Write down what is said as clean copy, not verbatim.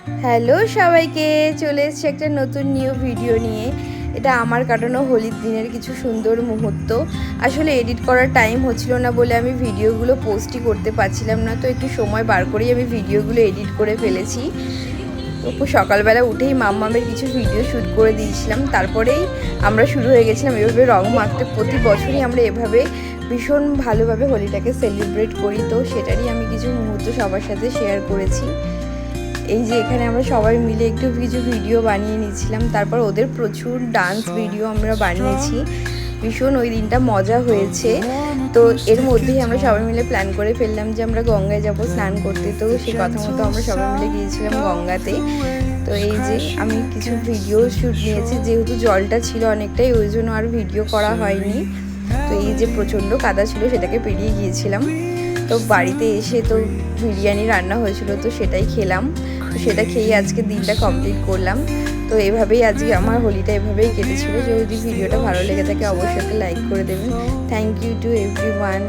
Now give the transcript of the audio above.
Hello সবাইকে, চলে এসেছি একটা নতুন নিউ ভিডিও নিয়ে। এটা আমার কাটানো হোলির দিনের কিছু সুন্দর মুহূর্ত। আসলে এডিট করার টাইম হচ্ছিল না বলে আমি ভিডিওগুলো পোস্টই করতে পারছিলাম না, তো একটু সময় বার করেই আমি ভিডিওগুলো এডিট করে ফেলেছি। তো সকালবেলা উঠেই মাম্মামের কিছু ভিডিও শ্যুট করে দিয়েছিলাম, তারপরেই আমরা শুরু হয়ে গেছিলাম এভাবে রং মাখতে। প্রতি বছরই আমরা এভাবে ভীষণ ভালোভাবে হোলিটাকে সেলিব্রেট করি, তো সেটারই আমি কিছু মুহূর্ত সবার সাথে শেয়ার করেছি। এই যে এখানে আমরা সবাই মিলে একটু কিছু ভিডিও বানিয়ে নিয়েছিলাম, তারপর ওদের প্রচুর ডান্স ভিডিও আমরা বানিয়েছি। ভীষণ ওই দিনটা মজা হয়েছে। তো এর মধ্যেই আমরা সবাই মিলে প্ল্যান করে ফেললাম যে আমরা গঙ্গায় যাব স্নান করতে, তো সেই কথা মতো আমরা সবাই মিলে গিয়েছিলাম গঙ্গাতে। তো এই যে আমি কিছু ভিডিও শ্যুট নিয়েছি, যেহেতু জলটা ছিল অনেকটাই ওই জন্য আর ভিডিও করা হয়নি। তো এই যে প্রচণ্ড কাদা ছিল সেটাকে পেরিয়ে গিয়েছিলাম। তো বাড়িতে এসে তো বিরিয়ানি রান্না হয়েছিল, তো সেটাই খেলাম। তো সেটা খেয়েই আজকে দিনটা কমপ্লিট করলাম। তো এভাবেই আজকে আমার হোলিটা এভাবেই কেটেছিল। যদি ভিডিওটা ভালো লেগে থাকে অবশ্যই একটা লাইক করে দেবেন। Thank you to everyone.